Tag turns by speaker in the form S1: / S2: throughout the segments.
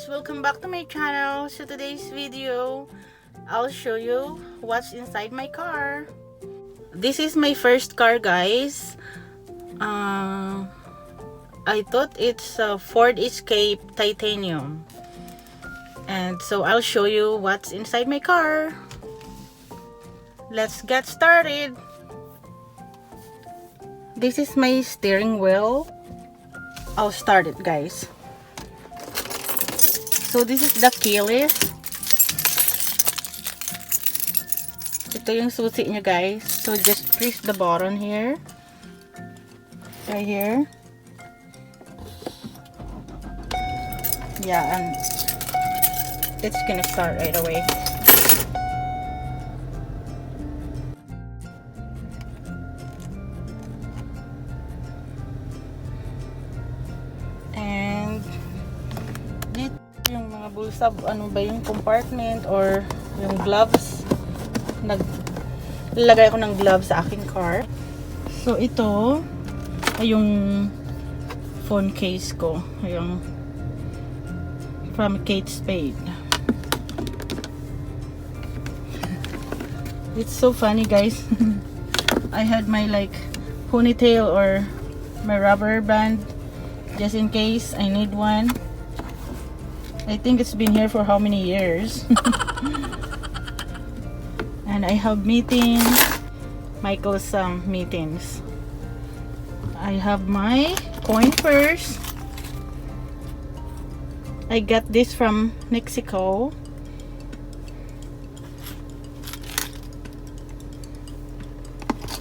S1: guys, welcome back to my channel. So today's video, I'll show you what's inside my car. This is my first car, guys. I thought it's a Ford Escape Titanium, and so I'll show you what's inside my car. Let's get started. This is my steering wheel. I'll start it, guys. So this is the keyless. Ito yung susi nyo, guys. So just press the button here. Right here. Yeah, and it's gonna start right away. And dito yung mga bulsa, ano ba yung compartment or yung gloves. Naglagay ko ng gloves sa aking car. So ito ay yung phone case ko, yung from Kate Spade. It's so funny, guys. I had my like ponytail or my rubber band just in case I need one. I think it's been here for how many years. And I have meetings, Michael's meetings. I have my coin purse. I got this from Mexico.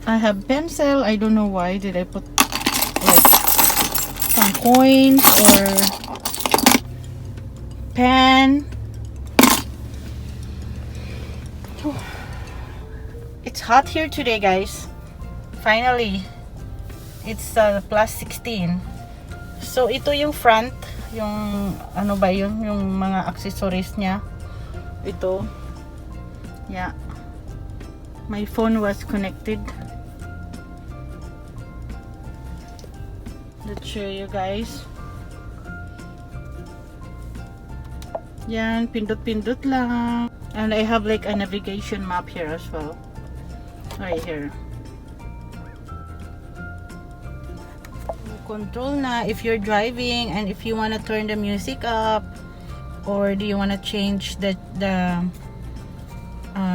S1: I have pencil. I don't know why did I put like some coins or pen. It's hot here today, guys. Finally, it's plus 16. So ito yung front, yung ano ba yun, yung mga accessories niya. Ito, yeah, my phone was connected. Let's show you guys. Yan, pindot-pindot lang. And I have like a navigation map here as well. Right here. Control na if you're driving and if you want to turn the music up, or do you want to change the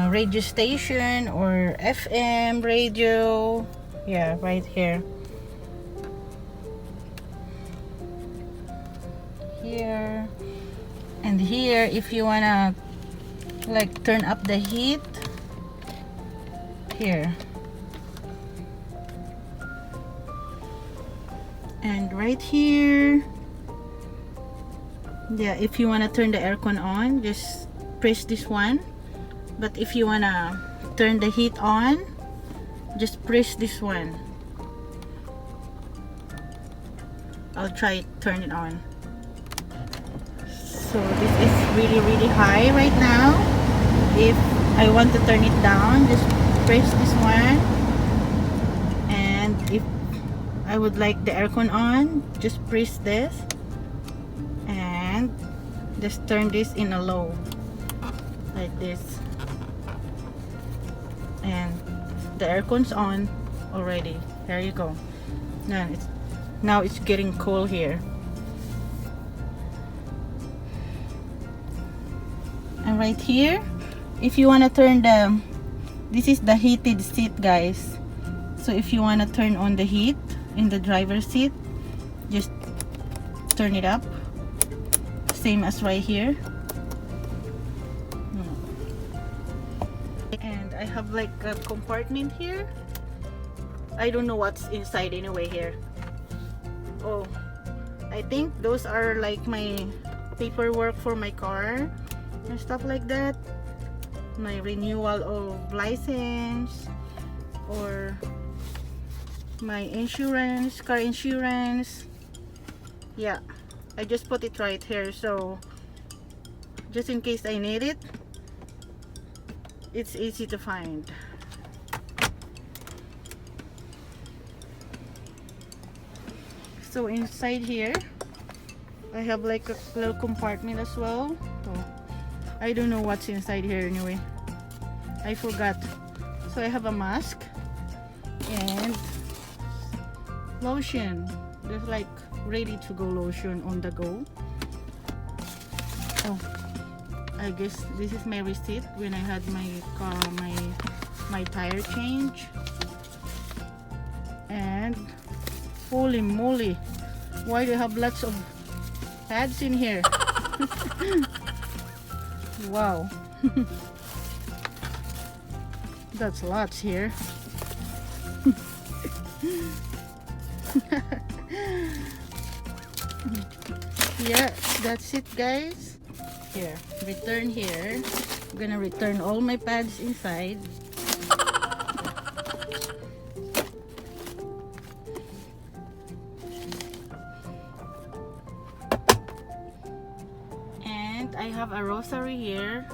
S1: radio station or FM radio. Yeah, right here. Here. And here, if you wanna like turn up the heat, here. And right here, yeah, if you wanna turn the aircon on, just press this one. But if you wanna turn the heat on, just press this one. I'll try turn it on. So this is really high right now. If I want to turn it down, just press this one. And if I would like the aircon on, just press this and just turn this in a low like this, and the aircon's on already. There you go. Now it's getting cool here. And right here, if you want to turn this is the heated seat, guys. So if you want to turn on the heat in the driver's seat, just turn it up, same as right here. And I have like a compartment here. I don't know what's inside anyway here. Oh, I think those are like my paperwork for my car and stuff like that, my renewal of license or my insurance, car insurance. Yeah, I just put it right here, so just in case I need it, it's easy to find. So inside here, I have like a little compartment as well. So I don't know what's inside here anyway. I forgot. So I have a mask and lotion. There's like ready to go lotion on the go. Oh, I guess this is my receipt when I had my car, my tire change. And holy moly, why do you have lots of pads in here? Wow. That's lots here. Yeah, that's it guys. Here, return here. I'm gonna return all my pads inside. And I have a rosary here.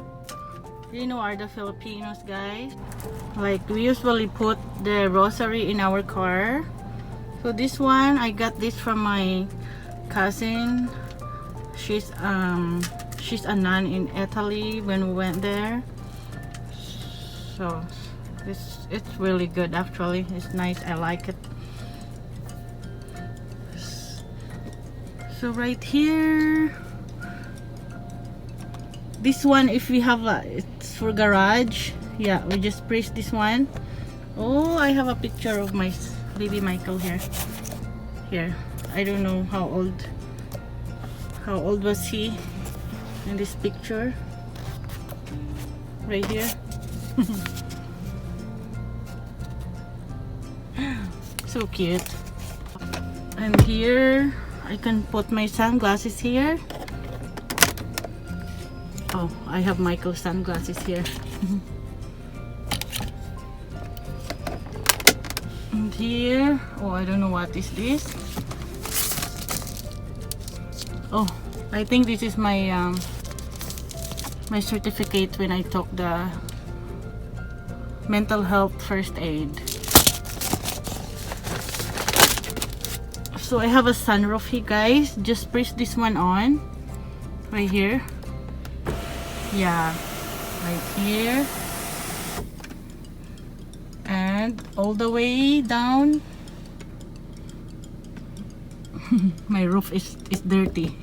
S1: You know, are the Filipinos guys, like we usually put the rosary in our car. So this one, I got this from my cousin. She's a nun in Italy when we went there. So it's really good actually. It's nice, I like it. So right here, this one, if we have it's for garage. Yeah, we just press this one. Oh, I have a picture of my baby Michael here. Here, I don't know how old was he in this picture right here. So cute. And here I can put my sunglasses here. Oh, I have Michael's sunglasses here. And here, oh, I don't know what is this. Oh, I think this is my my certificate when I took the mental health first aid. So I have a sunroof here guys. Just press this one on right here. Yeah, right here, and all the way down. My roof is dirty.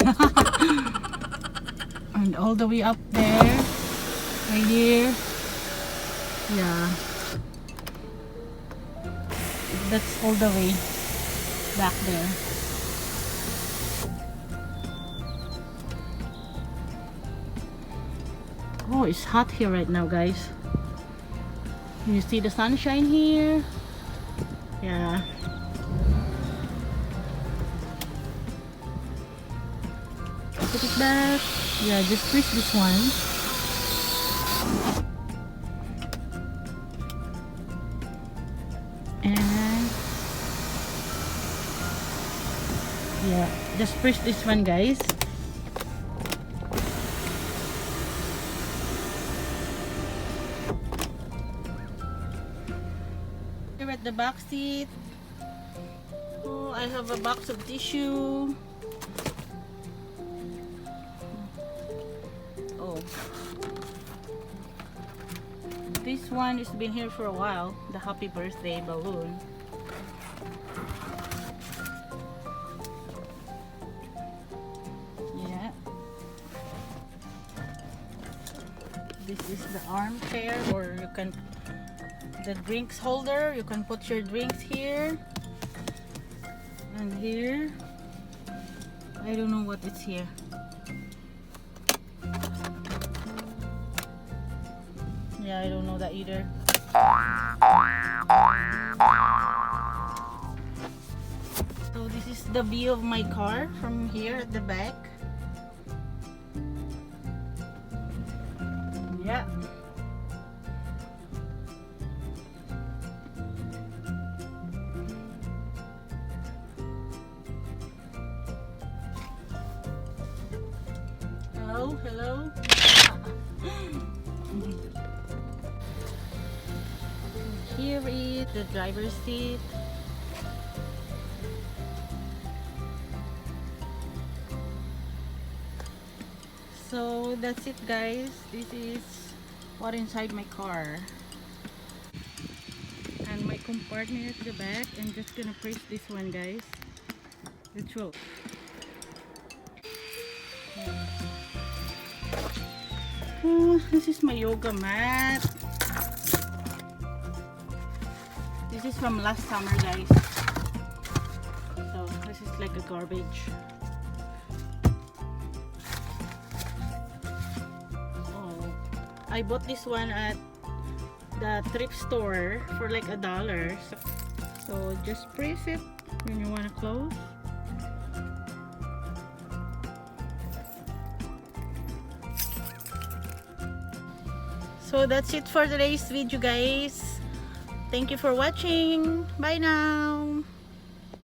S1: And all the way up there, right here. Yeah, that's all the way back there. Oh, it's hot here right now guys. Can you see the sunshine here? Yeah. Put it back. Yeah, just press this one. And yeah, just press this one guys. Here at the back seat. Oh, I have a box of tissue. Oh, this one has been here for a while. The happy birthday balloon. Yeah. This is the armchair, or you can, the drinks holder, you can put your drinks here. And here, I don't know what is here. Yeah, I don't know that either. So this is the view of my car from here at the back. Yeah. Hello, hello. Here is the driver's seat. So that's it, guys. This is what inside my car. And my compartment at the back. I'm just gonna press this one, guys. It's roll. Oh, this is my yoga mat. This is from last summer, guys. So this is like a garbage. Oh, I bought this one at the thrift store for like $1. So just press it when you want to close. So that's it for today's video, guys. Thank you for watching. Bye now.